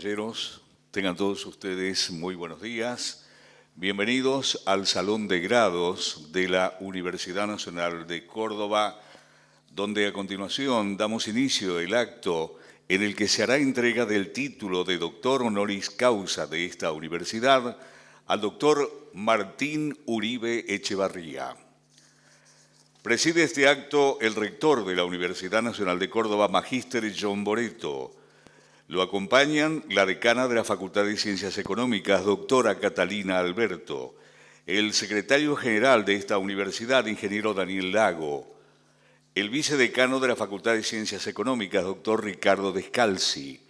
caballeros, tengan todos ustedes muy buenos días. Bienvenidos al Salón de Grados de la Universidad Nacional de Córdoba, donde a continuación damos inicio al acto en el que se hará entrega del título de doctor honoris causa de esta universidad al doctor Martín Uribe Echevarría. Preside este acto el rector de la Universidad Nacional de Córdoba, Magíster John Boretto. Lo acompañan la decana de la Facultad de Ciencias Económicas, doctora Catalina Alberto, el secretario general de esta universidad, ingeniero Daniel Lago, el vicedecano de la Facultad de Ciencias Económicas, doctor Ricardo Descalzi,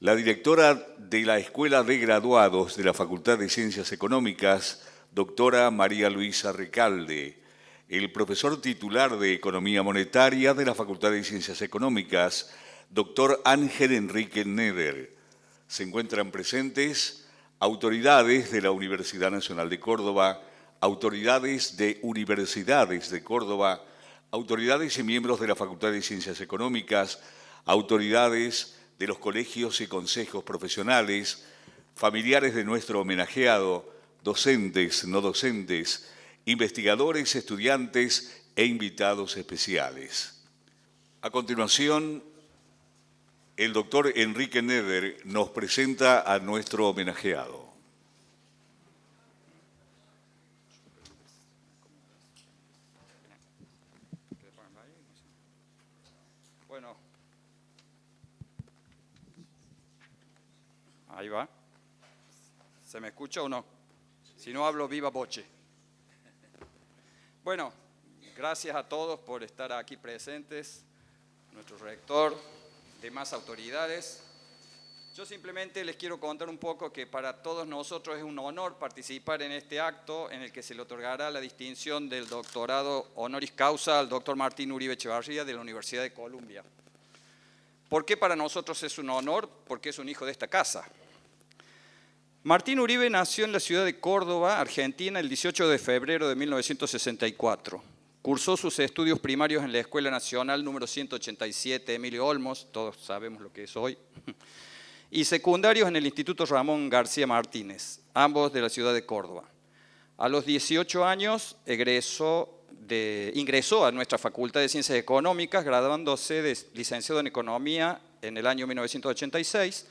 la directora de la Escuela de Graduados de la Facultad de Ciencias Económicas, doctora María Luisa Recalde, el profesor titular de Economía Monetaria de la Facultad de Ciencias Económicas, doctor Ángel Enrique Neder. Se encuentran presentes autoridades de la Universidad Nacional de Córdoba, autoridades de universidades de Córdoba, autoridades y miembros de la Facultad de Ciencias Económicas, autoridades de los colegios y consejos profesionales, familiares de nuestro homenajeado, docentes, no docentes, investigadores, estudiantes e invitados especiales. A continuación, el doctor Enrique Neder nos presenta a nuestro homenajeado. Bueno, ahí va. ¿Se me escucha o no? Si no hablo viva voce. Bueno, gracias a todos por estar aquí presentes, nuestro rector, demás autoridades. Yo simplemente les quiero contar un poco que para todos nosotros es un honor participar en este acto en el que se le otorgará la distinción del doctorado honoris causa al doctor Martín Uribe Echevarría de la Universidad de Columbia. ¿Por qué para nosotros es un honor? Porque es un hijo de esta casa. Martín Uribe nació en la ciudad de Córdoba, Argentina, el 18 de febrero de 1964. Cursó sus estudios primarios en la Escuela Nacional número 187, Emilio Olmos, todos sabemos lo que es hoy, y secundarios en el Instituto Ramón García Martínez, ambos de la ciudad de Córdoba. A los 18 años ingresó a nuestra Facultad de Ciencias Económicas, graduándose de licenciado en Economía en el año 1986,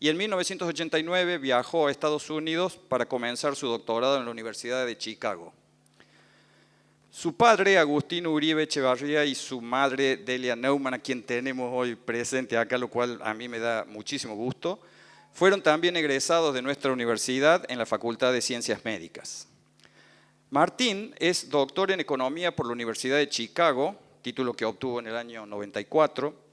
y en 1989 viajó a Estados Unidos para comenzar su doctorado en la Universidad de Chicago. Su padre, Agustín Uribe Echevarría, y su madre, Delia Neumann, a quien tenemos hoy presente acá, lo cual a mí me da muchísimo gusto, fueron también egresados de nuestra universidad en la Facultad de Ciencias Médicas. Martín es doctor en Economía por la Universidad de Chicago, título que obtuvo en el año 94.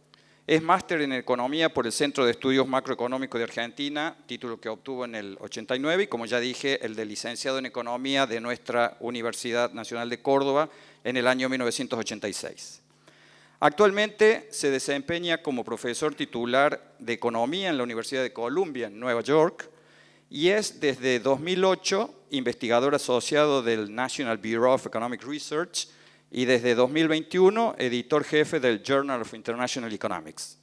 Es máster en Economía por el Centro de Estudios Macroeconómicos de Argentina, título que obtuvo en el 89, y como ya dije, el de licenciado en Economía de nuestra Universidad Nacional de Córdoba en el año 1986. Actualmente se desempeña como profesor titular de Economía en la Universidad de Columbia, en Nueva York, y es desde 2008 investigador asociado del National Bureau of Economic Research, y desde 2021 editor jefe del Journal of International Economics.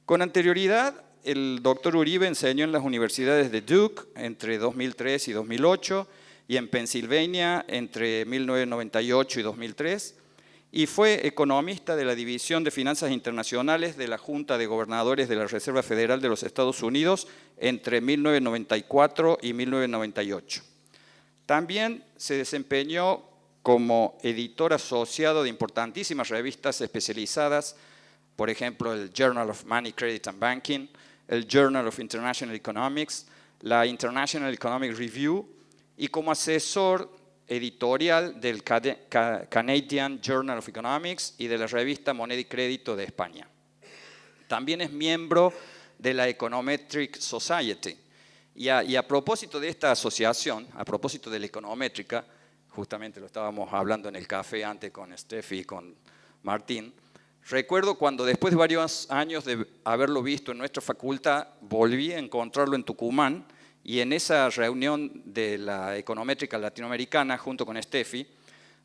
Con anterioridad, el doctor Uribe enseñó en las universidades de Duke entre 2003 y 2008 y en Pensilvania entre 1998 y 2003, y fue economista de la División de Finanzas Internacionales de la Junta de Gobernadores de la Reserva Federal de los Estados Unidos entre 1994 y 1998. También se desempeñó como editor asociado de importantísimas revistas especializadas, por ejemplo, el Journal of Money, Credit and Banking, el Journal of International Economics, la International Economic Review, y como asesor editorial del Canadian Journal of Economics y de la revista Moneda y Crédito de España. También es miembro de la Econometric Society. Y a propósito de esta asociación, a propósito de la econométrica, justamente lo estábamos hablando en el café antes con Steffi y con Martín, recuerdo cuando después de varios años de haberlo visto en nuestra facultad, volví a encontrarlo en Tucumán, y en esa reunión de la econométrica latinoamericana junto con Steffi,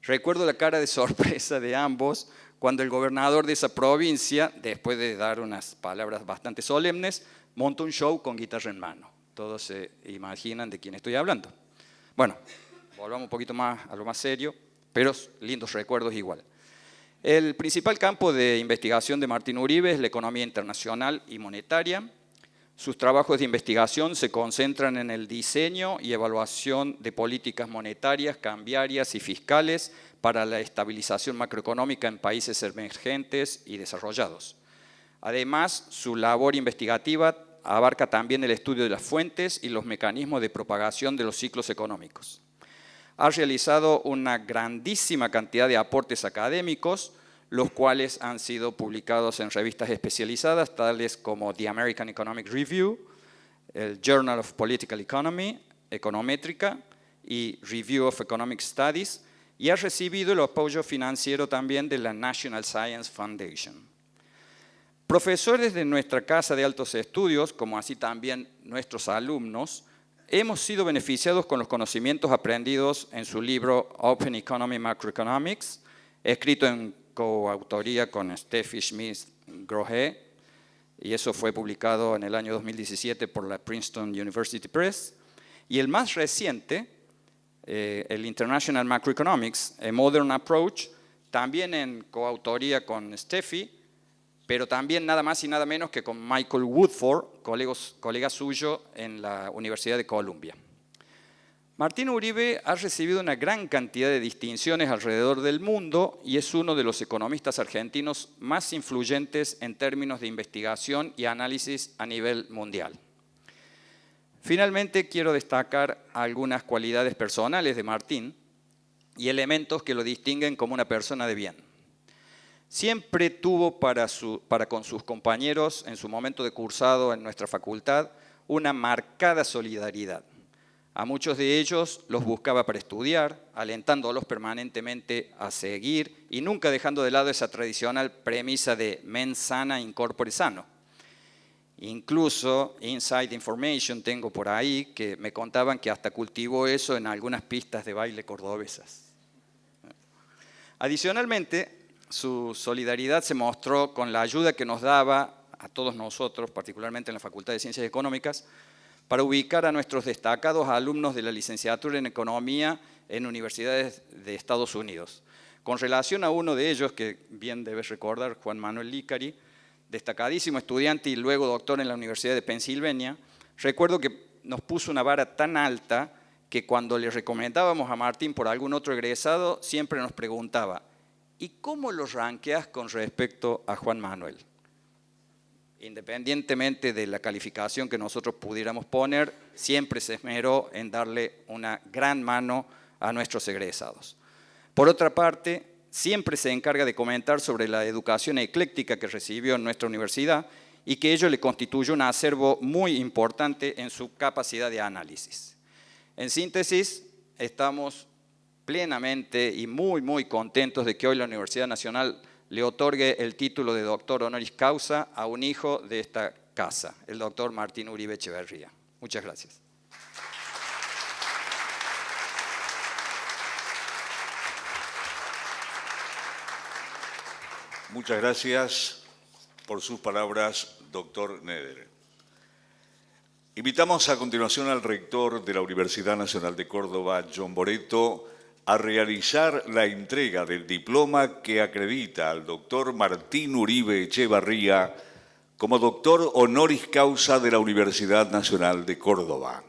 Recuerdo la cara de sorpresa de ambos cuando el gobernador de esa provincia, después de dar unas palabras bastante solemnes, monta un show con guitarra en mano. Todos se imaginan de quién estoy hablando. Bueno, volvamos un poquito más a lo más serio, pero lindos recuerdos igual. El principal campo de investigación de Martín Uribe es la economía internacional y monetaria. Sus trabajos de investigación se concentran en el diseño y evaluación de políticas monetarias, cambiarias y fiscales para la estabilización macroeconómica en países emergentes y desarrollados. Además, su labor investigativa abarca también el estudio de las fuentes y los mecanismos de propagación de los ciclos económicos. Ha realizado una grandísima cantidad de aportes académicos, los cuales han sido publicados en revistas especializadas, tales como The American Economic Review, el Journal of Political Economy, Econométrica y Review of Economic Studies, y ha recibido el apoyo financiero también de la National Science Foundation. Profesores de nuestra Casa de Altos Estudios, como así también nuestros alumnos, hemos sido beneficiados con los conocimientos aprendidos en su libro Open Economy Macroeconomics, escrito en coautoría con Steffi Schmidt-Grohe, y eso fue publicado en el año 2017 por la Princeton University Press. Y el más reciente, el International Macroeconomics, A Modern Approach, también en coautoría con Steffi, pero también nada más y nada menos que con Michael Woodford, colega suyo en la Universidad de Columbia. Martín Uribe ha recibido una gran cantidad de distinciones alrededor del mundo y es uno de los economistas argentinos más influyentes en términos de investigación y análisis a nivel mundial. Finalmente, quiero destacar algunas cualidades personales de Martín y elementos que lo distinguen como una persona de bien. Siempre tuvo para con sus compañeros en su momento de cursado en nuestra facultad una marcada solidaridad. A muchos de ellos los buscaba para estudiar, alentándolos permanentemente a seguir y nunca dejando de lado esa tradicional premisa de mens sana in corpore sano. Incluso inside information tengo por ahí que me contaban que hasta cultivó eso en algunas pistas de baile cordobesas. Adicionalmente, su solidaridad se mostró con la ayuda que nos daba a todos nosotros, particularmente en la Facultad de Ciencias Económicas, para ubicar a nuestros destacados alumnos de la licenciatura en Economía en universidades de Estados Unidos. Con relación a uno de ellos, que bien debes recordar, Juan Manuel Licari, destacadísimo estudiante y luego doctor en la Universidad de Pensilvania, recuerdo que nos puso una vara tan alta que cuando le recomendábamos a Martín por algún otro egresado, siempre nos preguntaba, ¿y cómo lo ranqueas con respecto a Juan Manuel? Independientemente de la calificación que nosotros pudiéramos poner, siempre se esmeró en darle una gran mano a nuestros egresados. Por otra parte, siempre se encarga de comentar sobre la educación ecléctica que recibió en nuestra universidad y que ello le constituye un acervo muy importante en su capacidad de análisis. En síntesis, estamos plenamente y muy contentos de que hoy la Universidad Nacional le otorgue el título de doctor honoris causa a un hijo de esta casa, el doctor Martín Uribe Echeverría. Muchas gracias. Muchas gracias por sus palabras, doctor Neder. Invitamos a continuación al rector de la Universidad Nacional de Córdoba, John Boretto, a realizar la entrega del diploma que acredita al doctor Martín Uribe Echeverría como doctor honoris causa de la Universidad Nacional de Córdoba.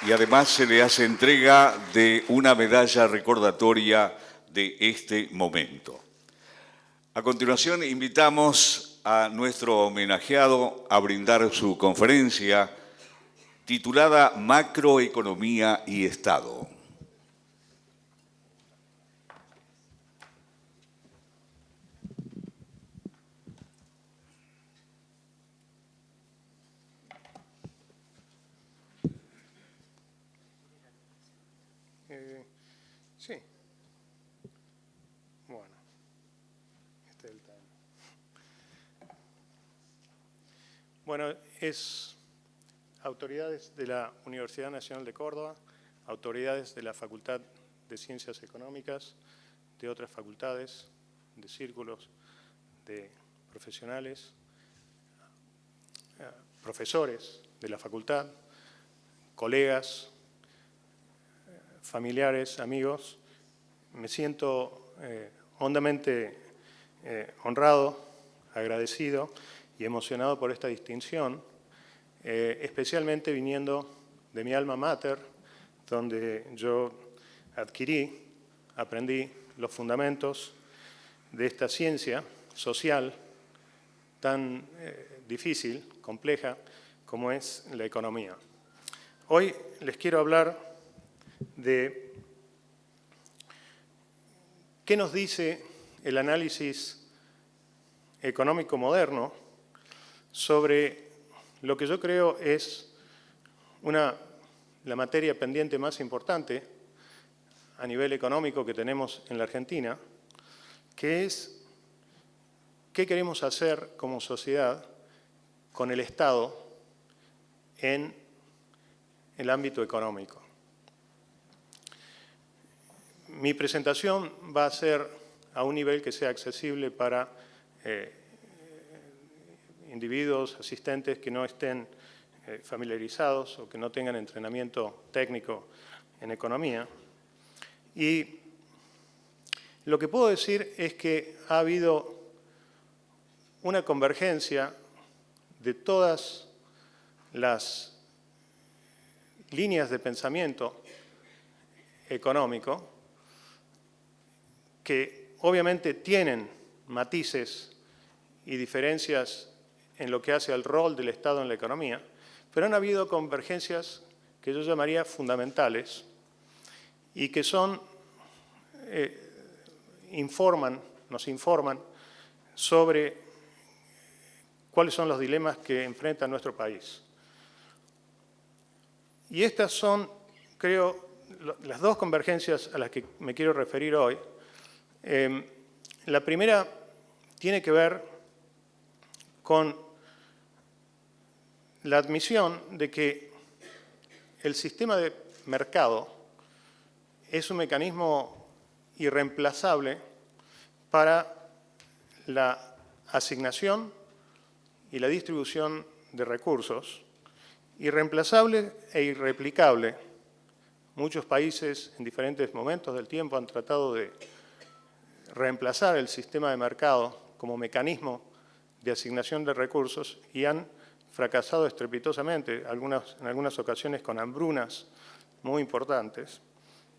Y además se le hace entrega de una medalla recordatoria de este momento. A continuación, invitamos a nuestro homenajeado a brindar su conferencia titulada Macroeconomía y Estado. Sí. Bueno. Este es el tema. Bueno, es autoridades de la Universidad Nacional de Córdoba, autoridades de la Facultad de Ciencias Económicas, de otras facultades, de círculos, de profesionales, profesores de la facultad, colegas, familiares, amigos. Me siento hondamente honrado, agradecido y emocionado por esta distinción, especialmente viniendo de mi alma mater, donde yo aprendí los fundamentos de esta ciencia social tan difícil, compleja, como es la economía. Hoy les quiero hablar de qué nos dice el análisis económico moderno sobre lo que yo creo es la materia pendiente más importante a nivel económico que tenemos en la Argentina, que es qué queremos hacer como sociedad con el Estado en el ámbito económico. Mi presentación va a ser a un nivel que sea accesible para individuos, asistentes que no estén familiarizados o que no tengan entrenamiento técnico en economía. Y lo que puedo decir es que ha habido una convergencia de todas las líneas de pensamiento económico que obviamente tienen matices y diferencias en lo que hace al rol del Estado en la economía, pero han habido convergencias que yo llamaría fundamentales y que nos informan sobre cuáles son los dilemas que enfrenta nuestro país. Y estas son, creo, las dos convergencias a las que me quiero referir hoy. La primera tiene que ver con la admisión de que el sistema de mercado es un mecanismo irreemplazable para la asignación y la distribución de recursos, irreemplazable e irreplicable. Muchos países en diferentes momentos del tiempo han tratado de reemplazar el sistema de mercado como mecanismo de asignación de recursos y han fracasado estrepitosamente, en algunas ocasiones con hambrunas muy importantes.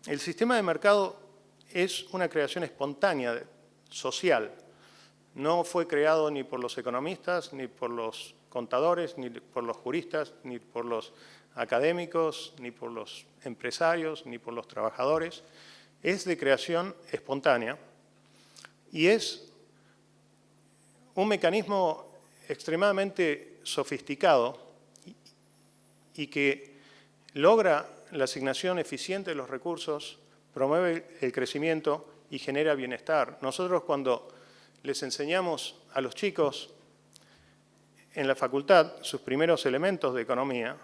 El sistema de mercado es una creación espontánea, social. No fue creado ni por los economistas, ni por los contadores, ni por los juristas, ni por los académicos, ni por los empresarios, ni por los trabajadores. Es de creación espontánea y es un mecanismo extremadamente sofisticado y que logra la asignación eficiente de los recursos, promueve el crecimiento y genera bienestar. Nosotros cuando les enseñamos a los chicos en la facultad sus primeros elementos de economía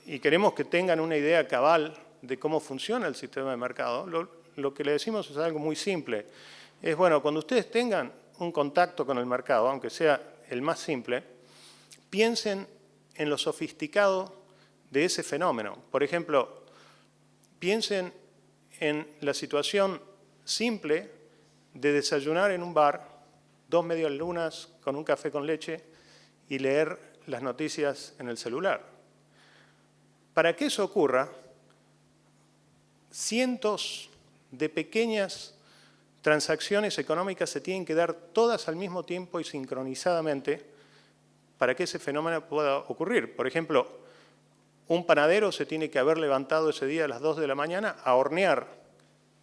y queremos que tengan una idea cabal de cómo funciona el sistema de mercado, lo que le decimos es algo muy simple. Es, bueno, cuando ustedes tengan un contacto con el mercado, aunque sea el más simple, piensen en lo sofisticado de ese fenómeno. Por ejemplo, piensen en la situación simple de desayunar en un bar, 2 medialunas con un café con leche y leer las noticias en el celular. Para que eso ocurra, cientos de pequeñas transacciones económicas se tienen que dar todas al mismo tiempo y sincronizadamente para que ese fenómeno pueda ocurrir. Por ejemplo, un panadero se tiene que haber levantado ese día a las 2 de la mañana a hornear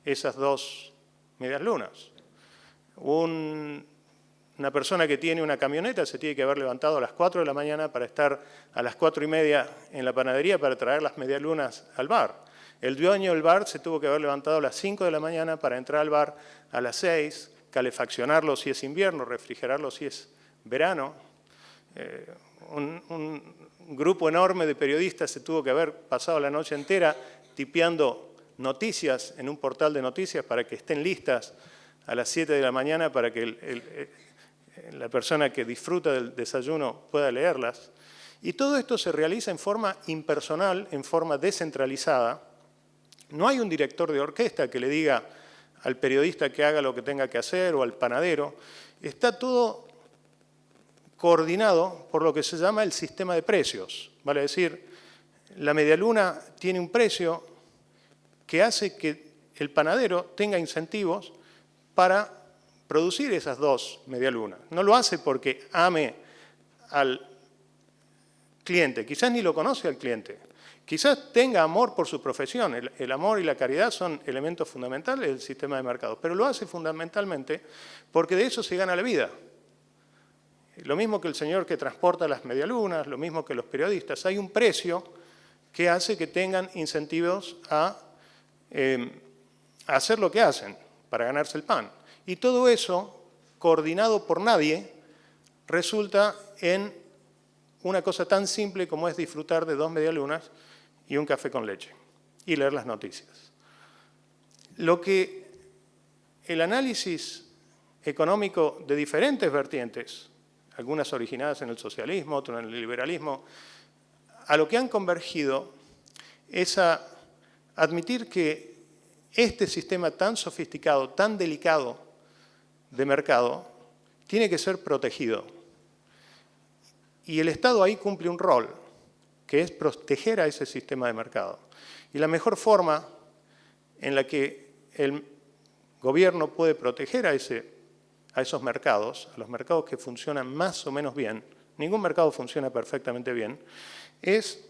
esas 2 medialunas. Una persona que tiene una camioneta se tiene que haber levantado a las 4 de la mañana para estar a las 4:30 en la panadería para traer las medialunas al bar. El dueño del bar se tuvo que haber levantado a las 5 de la mañana para entrar al bar a las 6, calefaccionarlo si es invierno, refrigerarlo si es verano. Un grupo enorme de periodistas se tuvo que haber pasado la noche entera tipeando noticias en un portal de noticias para que estén listas a las 7 de la mañana para que la persona que disfruta del desayuno pueda leerlas. Y todo esto se realiza en forma impersonal, en forma descentralizada. No hay un director de orquesta que le diga al periodista que haga lo que tenga que hacer o al panadero. Está todo coordinado por lo que se llama el sistema de precios. Vale decir, la medialuna tiene un precio que hace que el panadero tenga incentivos para producir esas dos medialunas. No lo hace porque ame al cliente, quizás ni lo conoce al cliente, quizás tenga amor por su profesión, el amor y la caridad son elementos fundamentales del sistema de mercado, pero lo hace fundamentalmente porque de eso se gana la vida. Lo mismo que el señor que transporta las medialunas, lo mismo que los periodistas, hay un precio que hace que tengan incentivos a hacer lo que hacen para ganarse el pan. Y todo eso, coordinado por nadie, resulta en una cosa tan simple como es disfrutar de 2 medialunas y un café con leche y leer las noticias. Lo que el análisis económico de diferentes vertientes, algunas originadas en el socialismo, otras en el liberalismo, a lo que han convergido es a admitir que este sistema tan sofisticado, tan delicado de mercado, tiene que ser protegido. Y el Estado ahí cumple un rol, que es proteger a ese sistema de mercado. Y la mejor forma en la que el gobierno puede proteger a esos mercados, a los mercados que funcionan más o menos bien, ningún mercado funciona perfectamente bien, es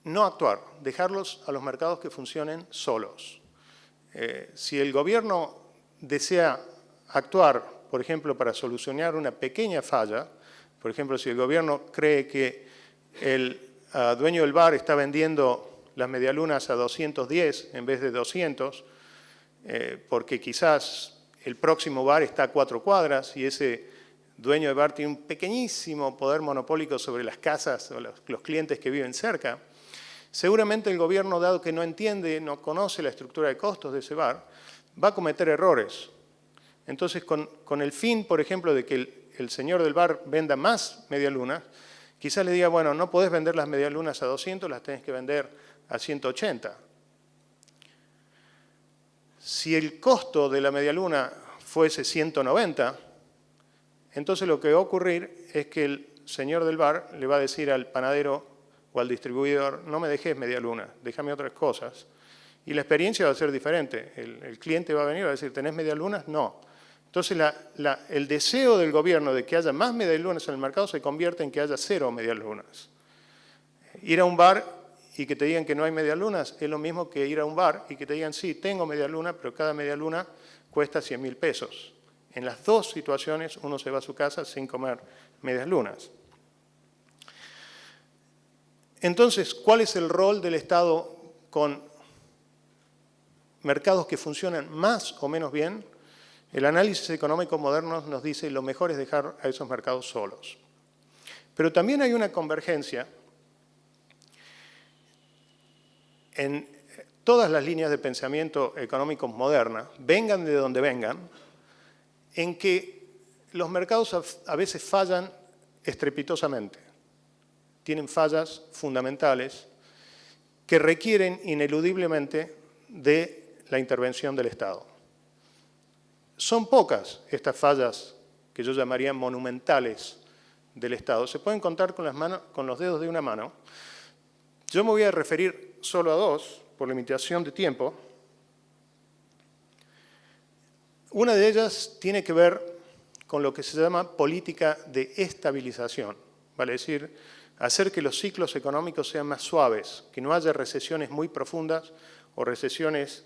no actuar, dejarlos a los mercados que funcionen solos. Si el gobierno desea actuar, por ejemplo, para solucionar una pequeña falla, por ejemplo, si el gobierno cree que el dueño del bar está vendiendo las medialunas a 210 en vez de 200, porque quizás el próximo bar está a 4 cuadras y ese dueño de bar tiene un pequeñísimo poder monopólico sobre las casas o los clientes que viven cerca, seguramente el gobierno, dado que no entiende, no conoce la estructura de costos de ese bar, va a cometer errores. Entonces, con el fin, por ejemplo, de que el señor del bar venda más medialunas, quizás le diga, bueno, no podés vender las medialunas a 200, las tenés que vender a 180. Si el costo de la medialuna fuese 190, entonces lo que va a ocurrir es que el señor del bar le va a decir al panadero o al distribuidor, no me dejes medialuna, déjame otras cosas. Y la experiencia va a ser diferente. El cliente va a venir y va a decir, ¿tenés medialunas? No. Entonces el deseo del gobierno de que haya más medialunas en el mercado se convierte en que haya 0 medialunas. Ir a un bar y que te digan que no hay medialunas es lo mismo que ir a un bar y que te digan, sí, tengo medialuna, pero cada medialuna cuesta 100.000 pesos. En las dos situaciones uno se va a su casa sin comer medialunas. Entonces, ¿cuál es el rol del Estado con mercados que funcionan más o menos bien? El análisis económico moderno nos dice que lo mejor es dejar a esos mercados solos. Pero también hay una convergencia en todas las líneas de pensamiento económico modernas, vengan de donde vengan, en que los mercados a veces fallan estrepitosamente. Tienen fallas fundamentales que requieren ineludiblemente de la intervención del Estado. Son pocas estas fallas que yo llamaría monumentales del Estado. Se pueden contar con los dedos de una mano. Yo me voy a referir solo a 2, por limitación de tiempo. Una de ellas tiene que ver con lo que se llama política de estabilización, vale decir, hacer que los ciclos económicos sean más suaves, que no haya recesiones muy profundas o recesiones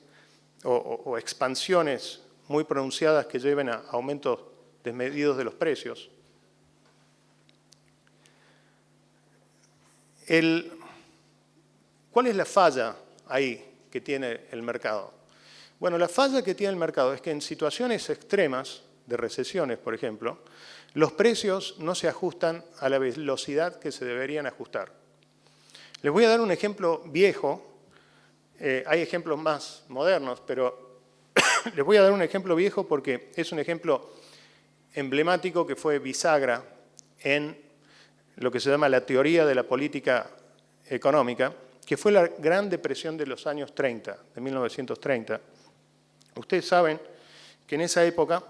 o expansiones muy pronunciadas que lleven a aumentos desmedidos de los precios. ¿Cuál es la falla ahí que tiene el mercado? Bueno, la falla que tiene el mercado es que en situaciones extremas, de recesiones, por ejemplo, los precios no se ajustan a la velocidad que se deberían ajustar. Les voy a dar un ejemplo viejo, hay ejemplos más modernos, pero les voy a dar un ejemplo viejo porque es un ejemplo emblemático que fue bisagra en lo que se llama la teoría de la política económica, que fue la Gran Depresión de los años 30, de 1930. Ustedes saben que en esa época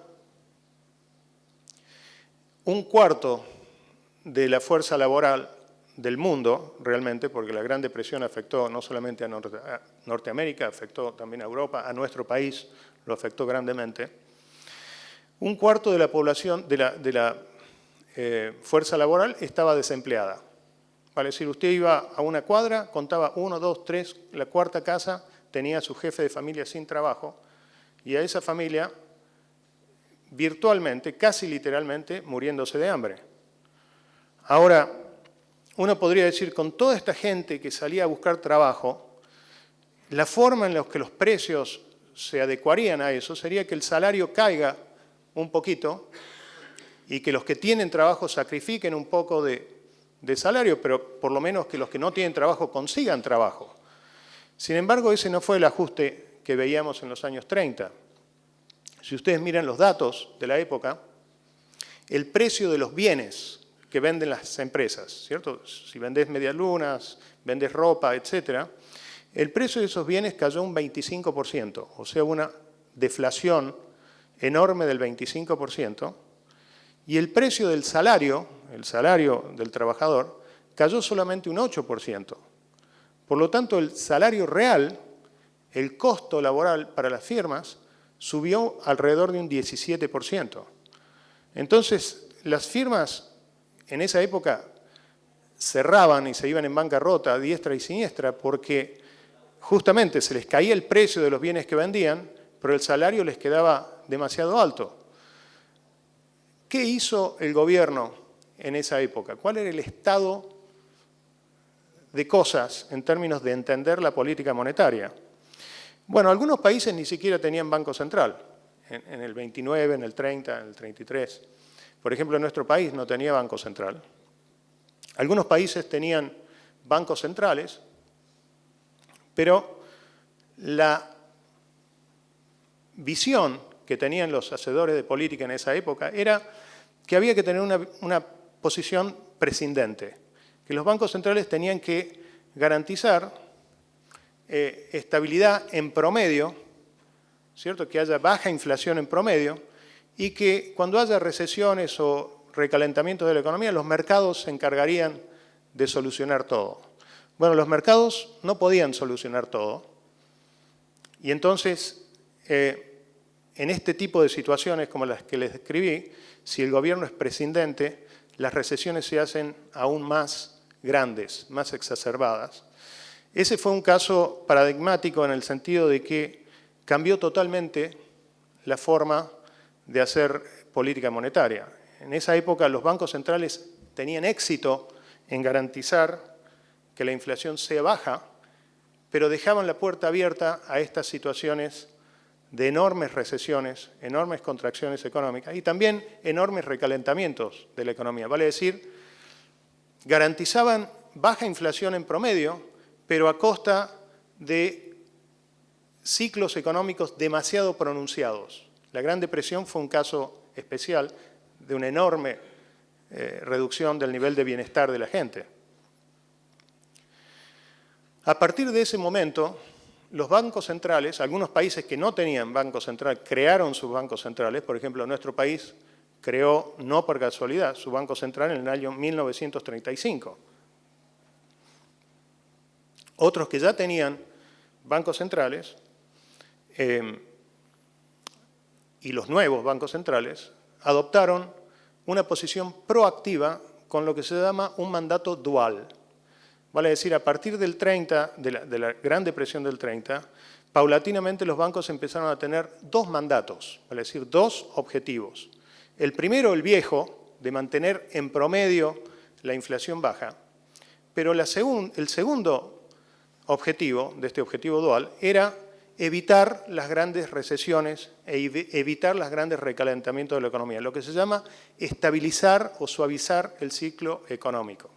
un cuarto de la fuerza laboral del mundo, realmente, porque la Gran Depresión afectó no solamente a Norteamérica, afectó también a Europa, a nuestro país lo afectó grandemente. Un cuarto de la población, de la fuerza laboral estaba desempleada. Vale, es decir, usted iba a una cuadra, contaba 1, 2, 3, la cuarta casa tenía a su jefe de familia sin trabajo y a esa familia virtualmente, casi literalmente, muriéndose de hambre. Ahora, uno podría decir, con toda esta gente que salía a buscar trabajo, la forma en la que los precios se adecuarían a eso sería que el salario caiga un poquito y que los que tienen trabajo sacrifiquen un poco de salario, pero por lo menos que los que no tienen trabajo consigan trabajo. Sin embargo, ese no fue el ajuste que veíamos en los años 30. Si ustedes miran los datos de la época, el precio de los bienes que venden las empresas, ¿cierto? Si vendés medialunas, vendés ropa, etc., el precio de esos bienes cayó un 25%, o sea, una deflación enorme del 25%, y el precio del salario, el salario del trabajador, cayó solamente un 8%. Por lo tanto, el salario real, el costo laboral para las firmas, subió alrededor de un 17%. Entonces, las firmas en esa época cerraban y se iban en bancarrota a diestra y siniestra porque justamente se les caía el precio de los bienes que vendían, pero el salario les quedaba demasiado alto. ¿Qué hizo el gobierno en esa época? ¿Cuál era el estado de cosas en términos de entender la política monetaria? Bueno, algunos países ni siquiera tenían Banco Central, en el 29, en el 30, en el 33. Por ejemplo, nuestro país no tenía Banco Central. Algunos países tenían bancos centrales, pero la visión que tenían los hacedores de política en esa época era que había que tener una posición prescindente, que los bancos centrales tenían que garantizar estabilidad en promedio, ¿cierto? Que haya baja inflación en promedio y que cuando haya recesiones o recalentamientos de la economía, los mercados se encargarían de solucionar todo. Bueno, los mercados no podían solucionar todo y entonces en este tipo de situaciones como las que les describí, si el gobierno es prescindente, las recesiones se hacen aún más grandes, más exacerbadas. Ese fue un caso paradigmático en el sentido de que cambió totalmente la forma de hacer política monetaria. En esa época los bancos centrales tenían éxito en garantizar que la inflación sea baja, pero dejaban la puerta abierta a estas situaciones de enormes recesiones, enormes contracciones económicas y también enormes recalentamientos de la economía. Vale decir, garantizaban baja inflación en promedio, pero a costa de ciclos económicos demasiado pronunciados. La Gran Depresión fue un caso especial de una enorme reducción del nivel de bienestar de la gente. A partir de ese momento, los bancos centrales, algunos países que no tenían banco central, crearon sus bancos centrales. Por ejemplo, nuestro país creó, no por casualidad, su banco central en el año 1935. Otros que ya tenían bancos centrales y los nuevos bancos centrales adoptaron una posición proactiva con lo que se llama un mandato dual. Vale decir, a partir del 30, de la Gran Depresión del 30, paulatinamente los bancos empezaron a tener dos mandatos, vale decir, dos objetivos. El primero, el viejo, de mantener en promedio la inflación baja, pero el segundo objetivo, de este objetivo dual, era evitar las grandes recesiones e evitar los grandes recalentamientos de la economía, lo que se llama estabilizar o suavizar el ciclo económico.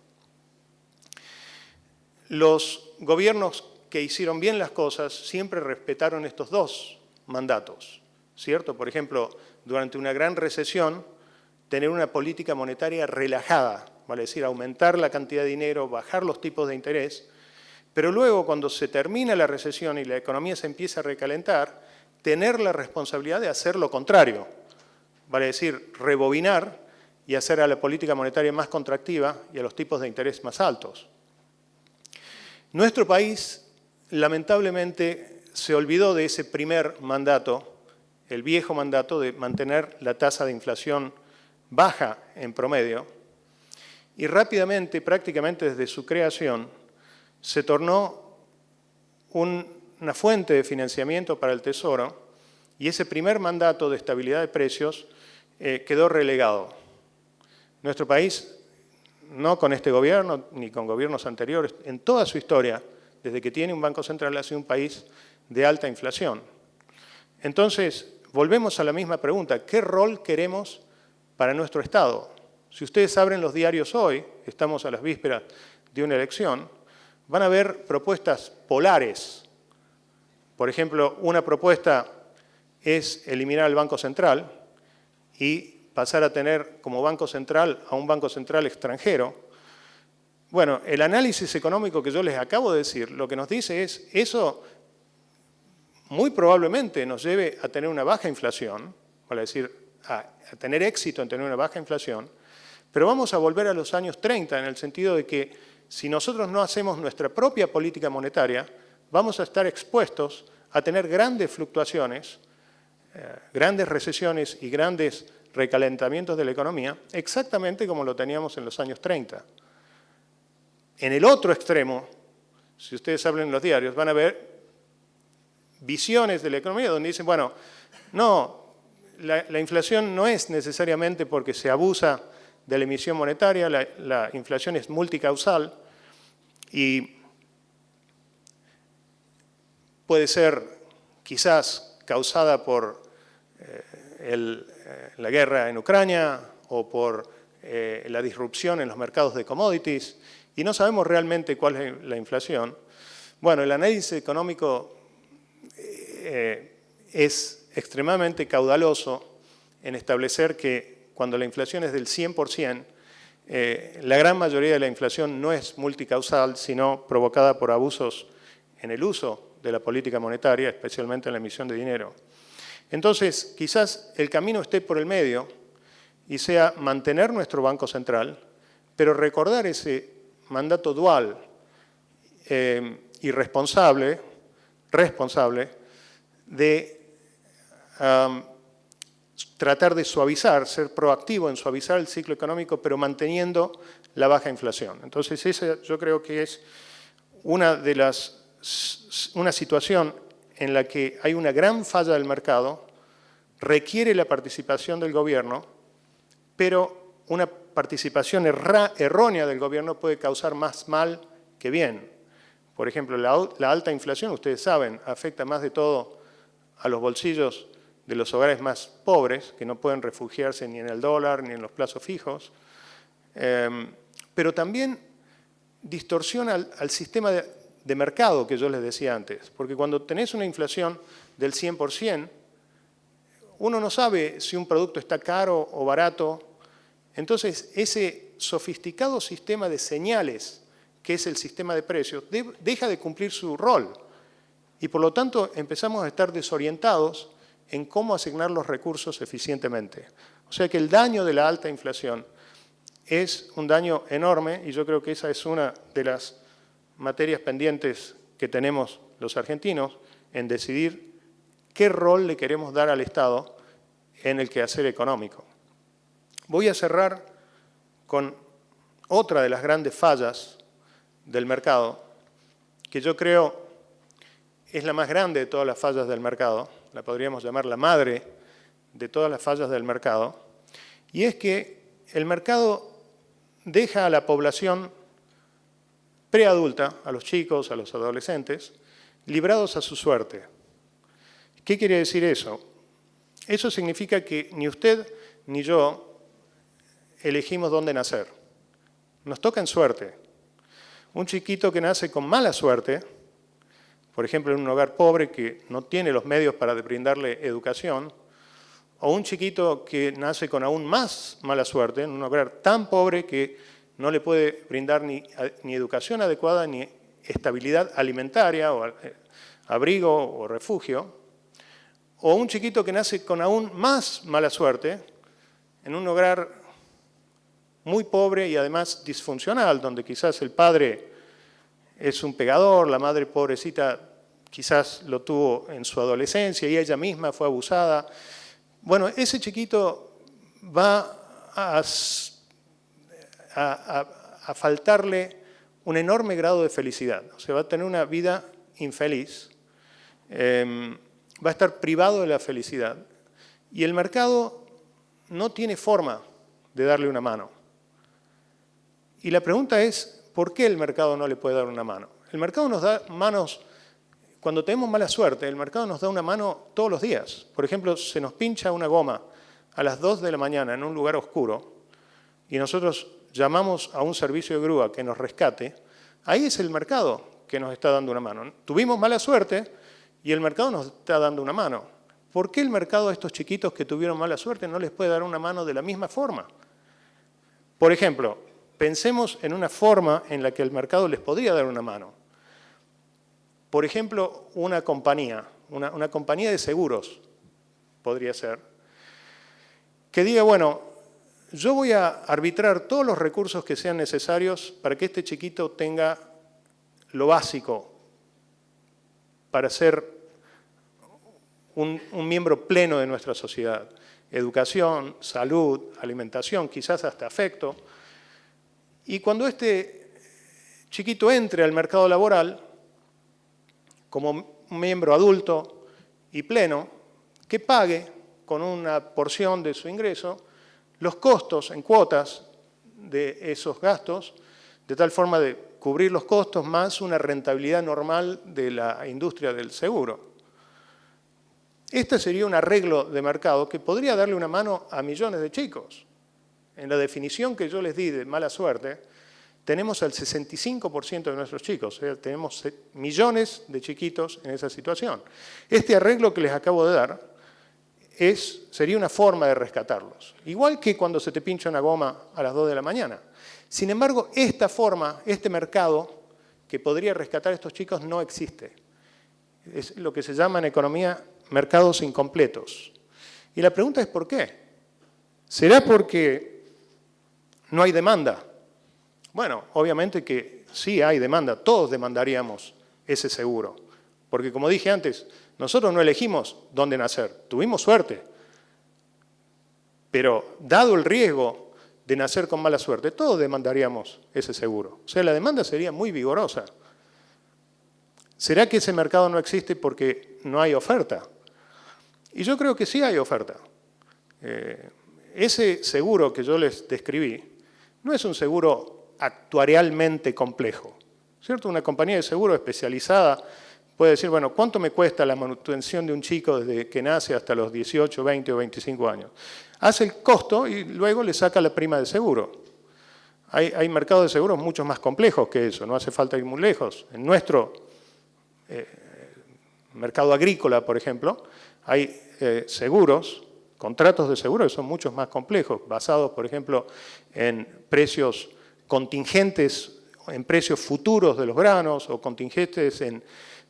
Los gobiernos que hicieron bien las cosas siempre respetaron estos dos mandatos, ¿cierto? Por ejemplo, durante una gran recesión, tener una política monetaria relajada, vale decir, aumentar la cantidad de dinero, bajar los tipos de interés, pero luego cuando se termina la recesión y la economía se empieza a recalentar, tener la responsabilidad de hacer lo contrario, vale decir, rebobinar y hacer a la política monetaria más contractiva y a los tipos de interés más altos. Nuestro país, lamentablemente, se olvidó de ese primer mandato, el viejo mandato de mantener la tasa de inflación baja en promedio, y rápidamente, prácticamente desde su creación, se tornó una fuente de financiamiento para el Tesoro, y ese primer mandato de estabilidad de precios quedó relegado. Nuestro país, no con este gobierno ni con gobiernos anteriores, en toda su historia, desde que tiene un Banco Central, ha sido un país de alta inflación. Entonces, volvemos a la misma pregunta, ¿qué rol queremos para nuestro Estado? Si ustedes abren los diarios hoy, estamos a las vísperas de una elección, van a ver propuestas polares. Por ejemplo, una propuesta es eliminar el Banco Central y pasar a tener como Banco Central a un Banco Central extranjero. Bueno, el análisis económico que yo les acabo de decir, lo que nos dice es, eso muy probablemente nos lleve a tener una baja inflación, vale decir, a tener éxito en tener una baja inflación, pero vamos a volver a los años 30 en el sentido de que si nosotros no hacemos nuestra propia política monetaria, vamos a estar expuestos a tener grandes fluctuaciones, grandes recesiones y grandes recalentamientos de la economía, exactamente como lo teníamos en los años 30. En el otro extremo, si ustedes hablan en los diarios, van a ver visiones de la economía donde dicen, bueno, no, la inflación no es necesariamente porque se abusa de la emisión monetaria, la inflación es multicausal y puede ser quizás causada por la guerra en Ucrania o por la disrupción en los mercados de commodities y no sabemos realmente cuál es la inflación. Bueno, el análisis económico es extremadamente caudaloso en establecer que cuando la inflación es del 100%, la gran mayoría de la inflación no es multicausal, sino provocada por abusos en el uso de la política monetaria, especialmente en la emisión de dinero. Entonces, quizás el camino esté por el medio y sea mantener nuestro Banco Central, pero recordar ese mandato dual y responsable de tratar de suavizar, ser proactivo en suavizar el ciclo económico, pero manteniendo la baja inflación. Entonces, esa yo creo que es una situación en la que hay una gran falla del mercado, requiere la participación del gobierno, pero una participación errónea del gobierno puede causar más mal que bien. Por ejemplo, la alta inflación, ustedes saben, afecta más de todo a los bolsillos de los hogares más pobres, que no pueden refugiarse ni en el dólar ni en los plazos fijos, pero también distorsiona al sistema de mercado que yo les decía antes, porque cuando tenés una inflación del 100%, uno no sabe si un producto está caro o barato. Entonces, ese sofisticado sistema de señales, que es el sistema de precios, deja de cumplir su rol. Y por lo tanto, empezamos a estar desorientados en cómo asignar los recursos eficientemente. O sea que el daño de la alta inflación es un daño enorme y yo creo que esa es una de las materias pendientes que tenemos los argentinos en decidir qué rol le queremos dar al Estado en el quehacer económico. Voy a cerrar con otra de las grandes fallas del mercado, que yo creo es la más grande de todas las fallas del mercado, la podríamos llamar la madre de todas las fallas del mercado, y es que el mercado deja a la población preadulta, a los chicos, a los adolescentes, librados a su suerte. ¿Qué quiere decir eso? Eso significa que ni usted ni yo elegimos dónde nacer. Nos toca en suerte. Un chiquito que nace con mala suerte, por ejemplo, en un hogar pobre que no tiene los medios para brindarle educación, o un chiquito que nace con aún más mala suerte, en un hogar tan pobre que no le puede brindar ni educación adecuada ni estabilidad alimentaria o abrigo o refugio, o un chiquito que nace con aún más mala suerte, en un hogar muy pobre y además disfuncional, donde quizás el padre es un pegador, la madre pobrecita quizás lo tuvo en su adolescencia y ella misma fue abusada. Bueno, ese chiquito va a faltarle un enorme grado de felicidad. O sea, va a tener una vida infeliz, va a estar privado de la felicidad. Y el mercado no tiene forma de darle una mano. Y la pregunta es, ¿por qué el mercado no le puede dar una mano? El mercado nos da manos, cuando tenemos mala suerte, el mercado nos da una mano todos los días. Por ejemplo, se nos pincha una goma a las 2 de la mañana en un lugar oscuro y nosotros llamamos a un servicio de grúa que nos rescate. Ahí es el mercado que nos está dando una mano. Tuvimos mala suerte y el mercado nos está dando una mano. ¿Por qué el mercado a estos chiquitos que tuvieron mala suerte no les puede dar una mano de la misma forma? Por ejemplo, pensemos en una forma en la que el mercado les podría dar una mano. Por ejemplo, una compañía de seguros podría ser, que diga, bueno, yo voy a arbitrar todos los recursos que sean necesarios para que este chiquito tenga lo básico para ser un miembro pleno de nuestra sociedad. Educación, salud, alimentación, quizás hasta afecto. Y cuando este chiquito entre al mercado laboral, como un miembro adulto y pleno, que pague con una porción de su ingreso los costos en cuotas de esos gastos, de tal forma de cubrir los costos más una rentabilidad normal de la industria del seguro. Este sería un arreglo de mercado que podría darle una mano a millones de chicos. En la definición que yo les di de mala suerte, tenemos al 65% de nuestros chicos, o sea, tenemos millones de chiquitos en esa situación. Este arreglo que les acabo de dar sería una forma de rescatarlos. Igual que cuando se te pincha una goma a las 2 de la mañana. Sin embargo, esta forma, este mercado que podría rescatar a estos chicos no existe. Es lo que se llama en economía mercados incompletos. Y la pregunta es ¿por qué? ¿Será porque no hay demanda? Bueno, obviamente que sí hay demanda, todos demandaríamos ese seguro. Porque como dije antes, nosotros no elegimos dónde nacer, tuvimos suerte. Pero dado el riesgo de nacer con mala suerte, todos demandaríamos ese seguro. O sea, la demanda sería muy vigorosa. ¿Será que ese mercado no existe porque no hay oferta? Y yo creo que sí hay oferta. Ese seguro que yo les describí no es un seguro actuarialmente complejo, ¿cierto? Una compañía de seguro especializada puede decir, bueno, ¿cuánto me cuesta la manutención de un chico desde que nace hasta los 18, 20 o 25 años? Hace el costo y luego le saca la prima de seguro. Hay mercados de seguros mucho más complejos que eso, no hace falta ir muy lejos. En nuestro mercado agrícola, por ejemplo, hay seguros, contratos de seguros que son mucho más complejos, basados, por ejemplo, en precios contingentes, en precios futuros de los granos o contingentes en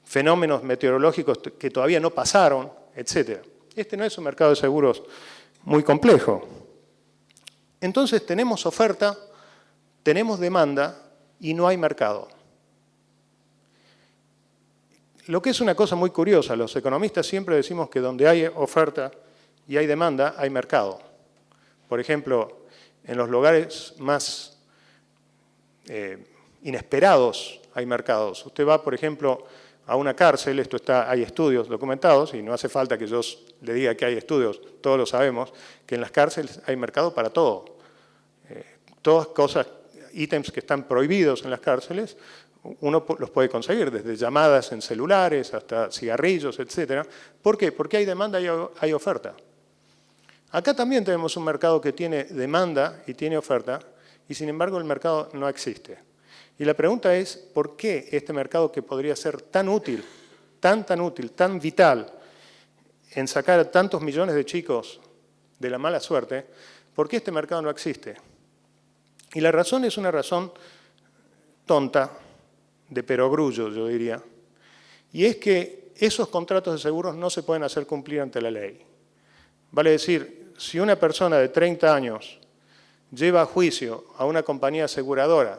fenómenos meteorológicos que todavía no pasaron, etc. Este no es un mercado de seguros muy complejo. Entonces tenemos oferta, tenemos demanda y no hay mercado. Lo que es una cosa muy curiosa, los economistas siempre decimos que donde hay oferta y hay demanda, hay mercado. Por ejemplo, en los lugares más inesperados hay mercados. Usted va, por ejemplo, a una cárcel, hay estudios documentados, y no hace falta que yo le diga que hay estudios, todos lo sabemos, que en las cárceles hay mercado para todo. Todas cosas, ítems que están prohibidos en las cárceles, uno los puede conseguir, desde llamadas en celulares hasta cigarrillos, etc. ¿Por qué? Porque hay demanda y hay oferta. Acá también tenemos un mercado que tiene demanda y tiene oferta, y sin embargo el mercado no existe. Y la pregunta es, ¿por qué este mercado que podría ser tan útil, tan vital, en sacar a tantos millones de chicos de la mala suerte, por qué este mercado no existe? Y la razón es una razón tonta, de perogrullo, yo diría, y es que esos contratos de seguros no se pueden hacer cumplir ante la ley. Vale decir, si una persona de 30 años lleva a juicio a una compañía aseguradora,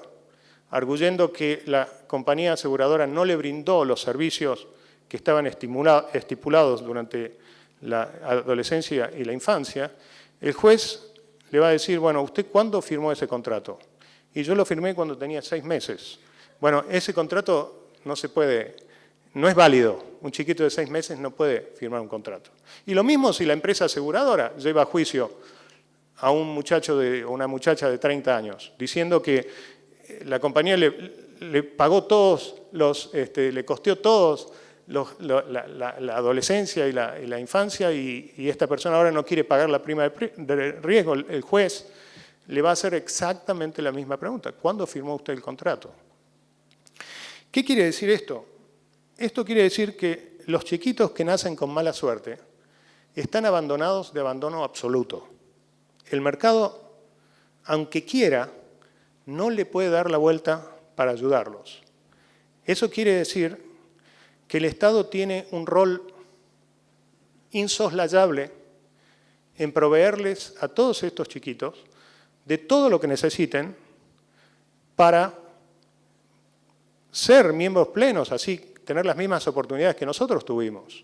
arguyendo que la compañía aseguradora no le brindó los servicios que estaban estipulados durante la adolescencia y la infancia, el juez le va a decir, bueno, ¿usted cuándo firmó ese contrato? Y yo lo firmé cuando tenía 6 meses. Bueno, ese contrato no se puede, no es válido. Un chiquito de 6 meses no puede firmar un contrato. Y lo mismo si la empresa aseguradora lleva a juicio a un muchacho o una muchacha de 30 años, diciendo que la compañía le pagó todos le costeó todos la adolescencia y la infancia y esta persona ahora no quiere pagar la prima de riesgo. El juez le va a hacer exactamente la misma pregunta. ¿Cuándo firmó usted el contrato? ¿Qué quiere decir esto? Esto quiere decir que los chiquitos que nacen con mala suerte están abandonados de abandono absoluto. El mercado, aunque quiera, no le puede dar la vuelta para ayudarlos. Eso quiere decir que el Estado tiene un rol insoslayable en proveerles a todos estos chiquitos de todo lo que necesiten para ser miembros plenos, así tener las mismas oportunidades que nosotros tuvimos.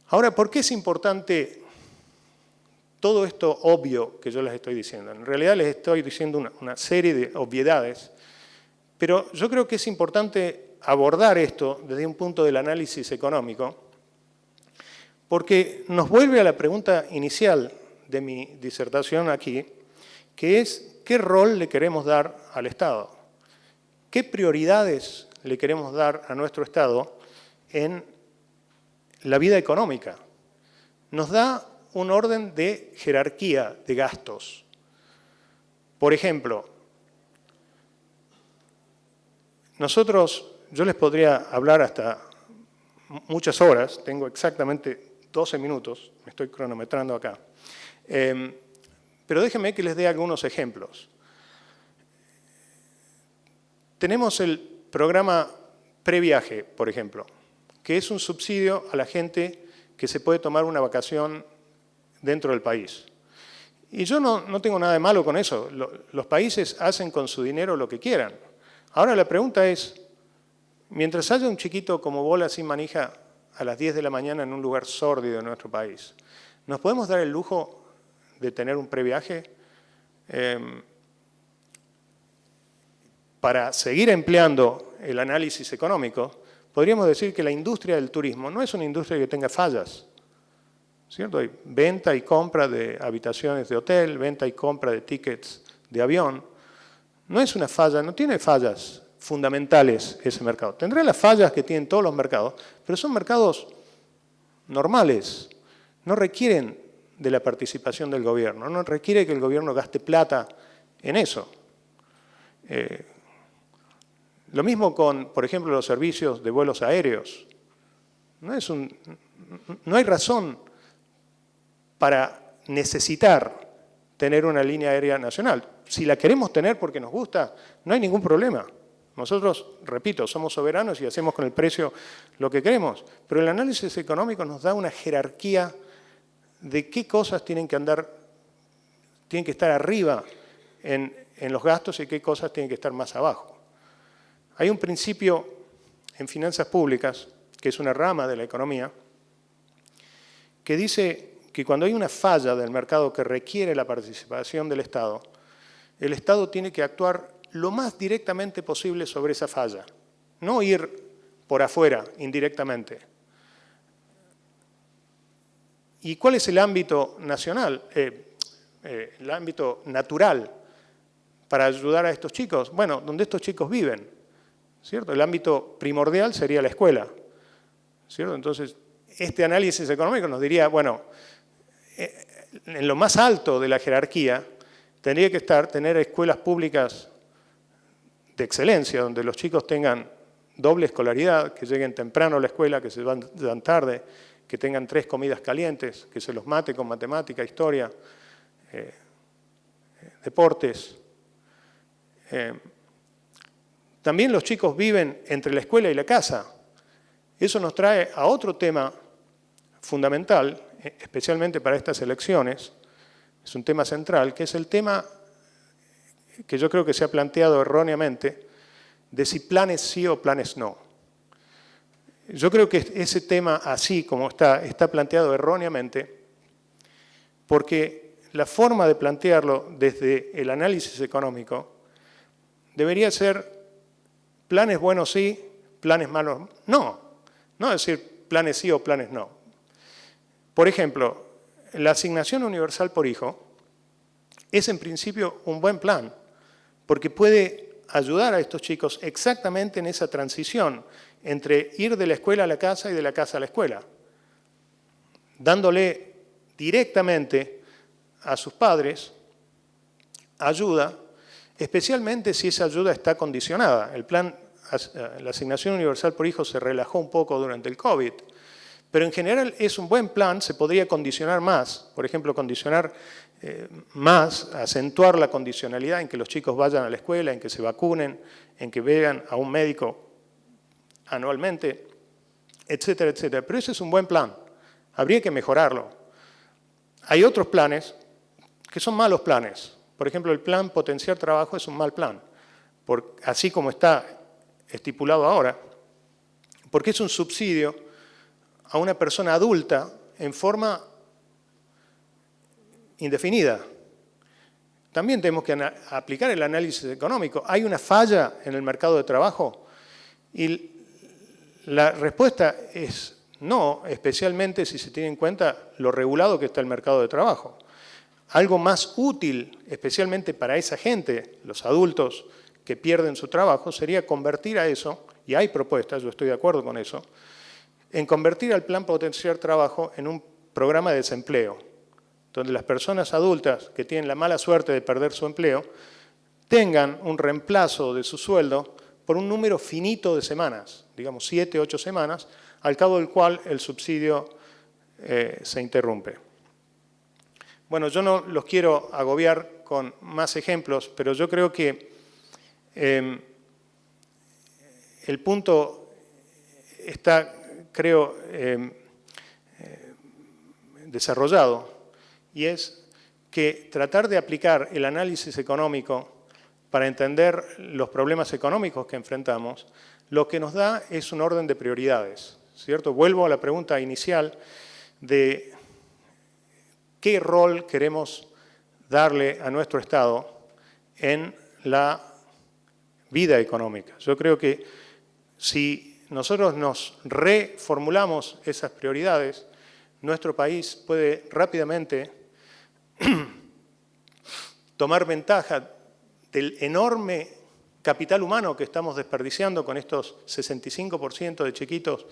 Ahora, ¿por qué es importante todo esto obvio que yo les estoy diciendo? En realidad les estoy diciendo una serie de obviedades, pero yo creo que es importante abordar esto desde un punto del análisis económico, porque nos vuelve a la pregunta inicial de mi disertación aquí, que es ¿qué rol le queremos dar al Estado? ¿Qué prioridades le queremos dar a nuestro Estado en la vida económica? Nos da un orden de jerarquía de gastos. Por ejemplo, yo les podría hablar hasta muchas horas, tengo exactamente 12 minutos, me estoy cronometrando acá, pero déjenme que les dé algunos ejemplos. Tenemos el programa Previaje, por ejemplo, que es un subsidio a la gente que se puede tomar una vacación dentro del país. Y yo no tengo nada de malo con eso. Los países hacen con su dinero lo que quieran. Ahora la pregunta es, mientras haya un chiquito como bola sin manija a las 10 de la mañana en un lugar sórdido de nuestro país, ¿nos podemos dar el lujo de tener un previaje para seguir empleando el análisis económico? Podríamos decir que la industria del turismo no es una industria que tenga fallas, ¿cierto? Hay venta y compra de habitaciones de hotel, venta y compra de tickets de avión. No es una falla, no tiene fallas fundamentales ese mercado. Tendrá las fallas que tienen todos los mercados, pero son mercados normales, no requieren de la participación del gobierno, no requiere que el gobierno gaste plata en eso. Lo mismo con, por ejemplo, los servicios de vuelos aéreos. No hay razón para necesitar tener una línea aérea nacional. Si la queremos tener porque nos gusta, no hay ningún problema. Nosotros, repito, somos soberanos y hacemos con el precio lo que queremos, pero el análisis económico nos da una jerarquía de qué cosas tienen que estar arriba en los gastos y qué cosas tienen que estar más abajo. Hay un principio en finanzas públicas, que es una rama de la economía, que dice que cuando hay una falla del mercado que requiere la participación del Estado, el Estado tiene que actuar lo más directamente posible sobre esa falla, no ir por afuera, indirectamente. ¿Y cuál es el ámbito nacional, el ámbito natural para ayudar a estos chicos? Bueno, donde estos chicos viven. ¿cierto? El ámbito primordial sería la escuela, ¿cierto? Entonces, este análisis económico nos diría, bueno, en lo más alto de la jerarquía tendría que tener escuelas públicas de excelencia, donde los chicos tengan doble escolaridad, que lleguen temprano a la escuela, que se van tarde, que tengan 3 comidas calientes, que se los mate con matemática, historia, deportes. También los chicos viven entre la escuela y la casa. Eso nos trae a otro tema fundamental, especialmente para estas elecciones, es un tema central, que es el tema que yo creo que se ha planteado erróneamente, de si planes sí o planes no. Yo creo que ese tema, así como está planteado erróneamente, porque la forma de plantearlo desde el análisis económico debería ser planes buenos sí, planes malos no. No decir planes sí o planes no. Por ejemplo, la asignación universal por hijo es en principio un buen plan, porque puede ayudar a estos chicos exactamente en esa transición entre ir de la escuela a la casa y de la casa a la escuela, dándole directamente a sus padres ayuda, especialmente si esa ayuda está condicionada. La asignación universal por hijo se relajó un poco durante el COVID, pero en general es un buen plan, se podría condicionar más, por ejemplo, condicionar más, acentuar la condicionalidad en que los chicos vayan a la escuela, en que se vacunen, en que vean a un médico anualmente, etcétera, etcétera. Pero ese es un buen plan, habría que mejorarlo. Hay otros planes que son malos planes. Por ejemplo, el plan potenciar trabajo es un mal plan, así como está estipulado ahora, porque es un subsidio a una persona adulta en forma indefinida. También tenemos que aplicar el análisis económico. ¿Hay una falla en el mercado de trabajo? Y la respuesta es no, especialmente si se tiene en cuenta lo regulado que está el mercado de trabajo. Algo más útil, especialmente para esa gente, los adultos que pierden su trabajo, sería convertir a eso, y hay propuestas, yo estoy de acuerdo con eso, en convertir al plan potenciar trabajo en un programa de desempleo, donde las personas adultas que tienen la mala suerte de perder su empleo tengan un reemplazo de su sueldo por un número finito de semanas, digamos 7, 8 semanas, al cabo del cual el subsidio se interrumpe. Bueno, yo no los quiero agobiar con más ejemplos, pero yo creo que el punto está, creo, desarrollado, y es que tratar de aplicar el análisis económico para entender los problemas económicos que enfrentamos, lo que nos da es un orden de prioridades, ¿cierto? Vuelvo a la pregunta inicial de qué rol queremos darle a nuestro Estado en la vida económica. Yo creo que si nosotros nos reformulamos esas prioridades, nuestro país puede rápidamente tomar ventaja del enorme capital humano que estamos desperdiciando con estos 65% de chiquitos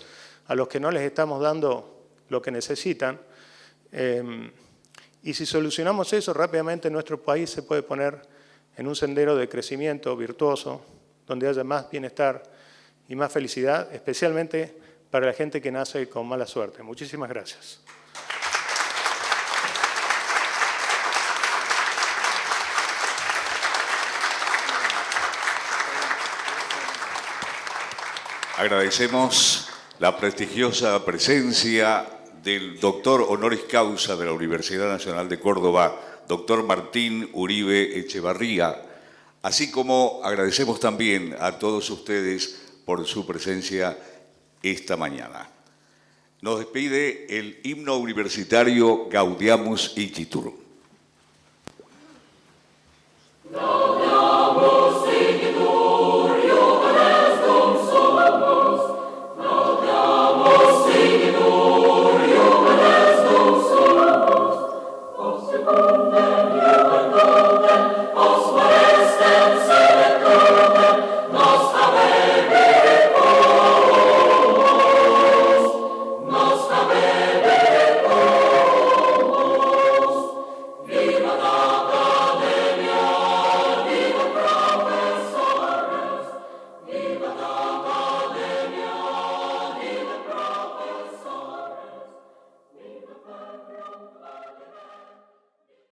a los que no les estamos dando lo que necesitan. Y si solucionamos eso, rápidamente nuestro país se puede poner en un sendero de crecimiento virtuoso, donde haya más bienestar y más felicidad, especialmente para la gente que nace con mala suerte. Muchísimas gracias. Agradecemos la prestigiosa presencia del doctor honoris causa de la Universidad Nacional de Córdoba, doctor Martín Uribe Echevarría, así como agradecemos también a todos ustedes por su presencia esta mañana. Nos despide el himno universitario Gaudeamus Igitur.